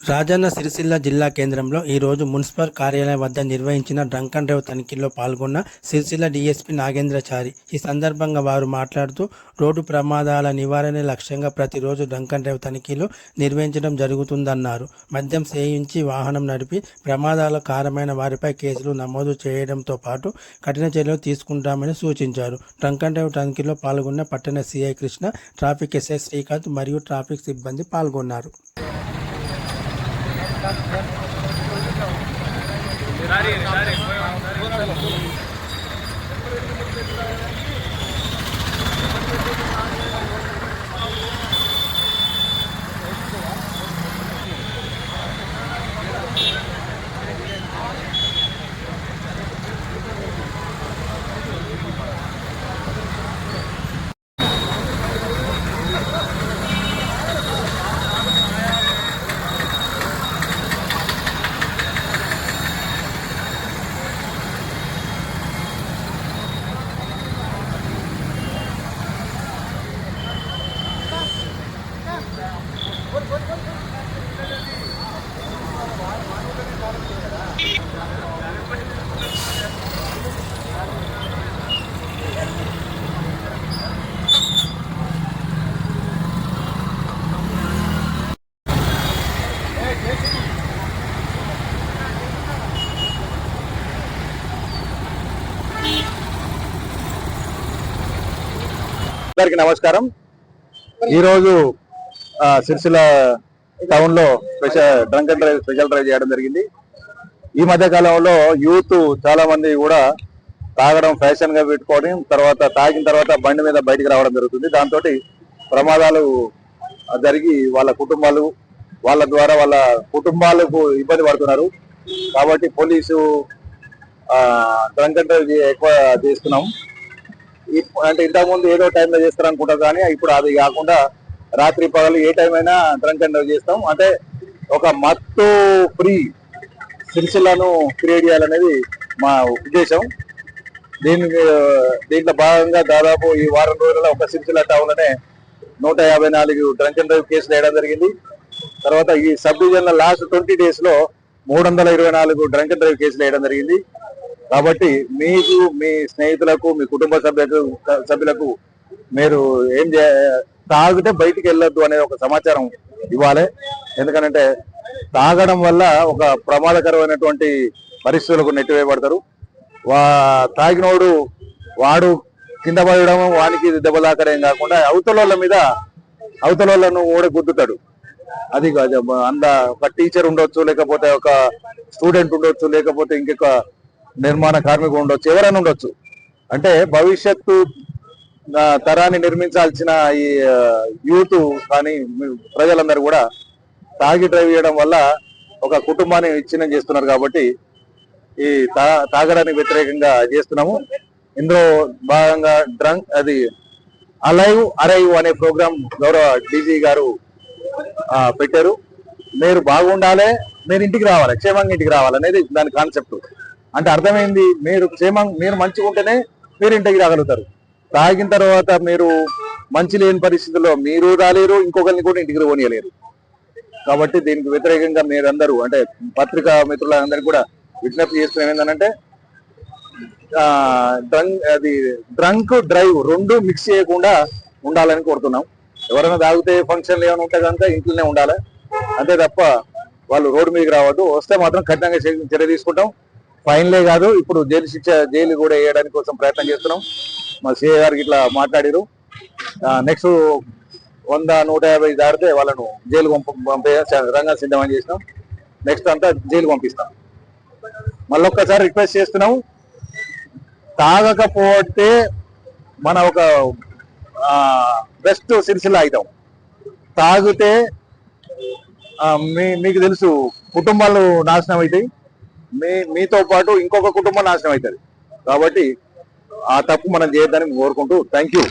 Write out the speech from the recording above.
రాజన్న సిరిసిల్ల జిల్లా కేంద్రంలో ఈరోజు మున్సిపల్ కార్యాలయం వద్ద నిర్వహించిన డ్రంక్ అండ్ డ్రైవ్ తనిఖీల్లో పాల్గొన్న సిరిసిల్ల డీఎస్పీ నాగేంద్రచారి. ఈ సందర్భంగా వారు మాట్లాడుతూ రోడ్డు ప్రమాదాల నివారణ లక్ష్యంగా ప్రతిరోజు డ్రంక్ అండ్ డ్రైవ్ తనిఖీలు నిర్వహించడం జరుగుతుందన్నారు. మద్యం సేవించి వాహనం నడిపి ప్రమాదాల కారణమైన వారిపై కేసులు నమోదు చేయడంతో పాటు కఠిన చర్యలు తీసుకుంటామని సూచించారు. డ్రంక్ అండ్ డ్రైవ్ తనిఖీలో పాల్గొన్న పట్టణ CI Krishna, traffic SI Srikanth మరియు ట్రాఫిక్ సిబ్బంది పాల్గొన్నారు. అందరికి నమస్కారం. ఈరోజు సిరిసిల్ల టౌన్ లో drunk and drive special drive చేయడం జరిగింది. ఈ మధ్య కాలంలో యూత్ చాలా మంది కూడా తాగడం ఫ్యాషన్ గా పెట్టుకోవడం, తాగిన తర్వాత బండి మీద బయటికి రావడం జరుగుతుంది. దాంతో ప్రమాదాలు జరిగి వాళ్ళ ద్వారా వాళ్ళ కుటుంబాలకు ఇబ్బంది పడుతున్నారు. కాబట్టి పోలీసు డ్రంక్ అండ్ డ్రైవ్ ఎక్కువ చేస్తున్నాం. అంటే ఇంతకుముందు ఏదో టైంలో చేస్తారు అనుకుంటారు, కానీ ఇప్పుడు అది కాకుండా రాత్రి పగలు ఏ టైం అయినా డ్రంక్ అండ్ డ్రైవ్ చేస్తాం. అంటే ఒక మత్తు ఫ్రీ సిరిసిల్లను క్రియేట్ చేయాలనేది మా ఉద్దేశం. దీంట్లో భాగంగా దాదాపు ఈ వారం రోజుల్లో ఒక సిరిసిల్ల టౌన్ లోనే 154 డ్రంక్ అండ్ డ్రైవ్ కేసులు వేయడం జరిగింది. తర్వాత ఈ సబ్ డివిజన్ లో లాస్ట్ 20 days లో 324 డ్రంక్ అండ్ డ్రైవ్ కేసులు వేయడం జరిగింది. కాబట్టి మీకు, మీ స్నేహితులకు, మీ కుటుంబ సభ్యులకు మీరు తాగితే బయటికి వెళ్ళొద్దు అనే ఒక సమాచారం ఇవ్వాలి. ఎందుకంటే తాగడం వల్ల ఒక ప్రమాదకరమైనటువంటి పరిస్థితులకు నెట్టివేయబడతారు. తాగినోడు వాడు కింద పడడం, వానికి దెబ్బలాకరేం కాకుండా అవతల కూడా గుద్దుతాడు. అది ఒక టీచర్ ఉండొచ్చు, లేకపోతే ఒక స్టూడెంట్ ఉండొచ్చు, లేకపోతే ఇంకొక నిర్మాణ కార్మికులు ఉండొచ్చు, ఎవరైనా ఉండొచ్చు. అంటే భవిష్యత్తు తరాన్ని నిర్మించాల్సిన ఈ యూత్ కానీ ప్రజలందరూ కూడా తాగి డ్రైవ్ చేయడం వల్ల ఒక కుటుంబాన్ని విచ్ఛిన్నం చేస్తున్నారు. కాబట్టి ఈ తాగడానికి వ్యతిరేకంగా చేస్తున్నాము. ఇందులో భాగంగా అరైవ్ అనే ప్రోగ్రాం గౌరవ డీజీ గారు పెట్టారు. మీరు బాగుండాలి, మీరు ఇంటికి రావాలి, క్షేమంగా ఇంటికి రావాలి అనేది దాని కాన్సెప్ట్. అంటే అర్థమైంది, మీరు మంచిగా ఉంటేనే మీరు ఇంటికి రాగలుగుతారు. తాగిన తర్వాత మీరు మంచి లేని పరిస్థితుల్లో మీరు రాలేరు, ఇంకొకరిని కూడా ఇంటికి పోనీయలేరు. కాబట్టి దీనికి వ్యతిరేకంగా మీరందరూ, అంటే పత్రికా మిత్రులందరికీ కూడా విజ్ఞప్తి చేస్తున్నాం. ఏంటంటే డ్రంక్ డ్రైవ్ రెండు మిక్స్ చేయకుండా ఉండాలని కోరుతున్నాం. ఎవరైనా తాగితే ఫంక్షన్లు ఏమైనా ఉంటే కనుక ఇంట్లోనే ఉండాలి, అంతే తప్ప వాళ్ళు రోడ్డు మీదకి రావద్దు. వస్తే మాత్రం కఠినంగా చర్య తీసుకుంటాం. ఫైన్లే కాదు, ఇప్పుడు జైలు కూడా వేయడానికి కోసం ప్రయత్నం చేస్తున్నాం. మా సిఐ గారికి ఇట్లా మాట్లాడారు. నెక్స్ట్ 100-150 దాడితే వాళ్ళను జైలు పంపే రంగా సిద్ధమని చేసినాం. నెక్స్ట్ అంతా జైలు పంపిస్తాం. మళ్ళొక్కసారి రిక్వెస్ట్ చేస్తున్నాం, తాగకపోతే మన ఒక బెస్ట్ సిరిసిల్ల అవుతాం. తాగితే మీకు తెలుసు కుటుంబాలు నాశనం అవుతాయి, మీతో పాటు ఇంకొక కుటుంబం నాశనం అవుతుంది. కాబట్టి ఆ తప్పు మనం చేయొద్దని కోరుకుంటూ థ్యాంక్ యూ.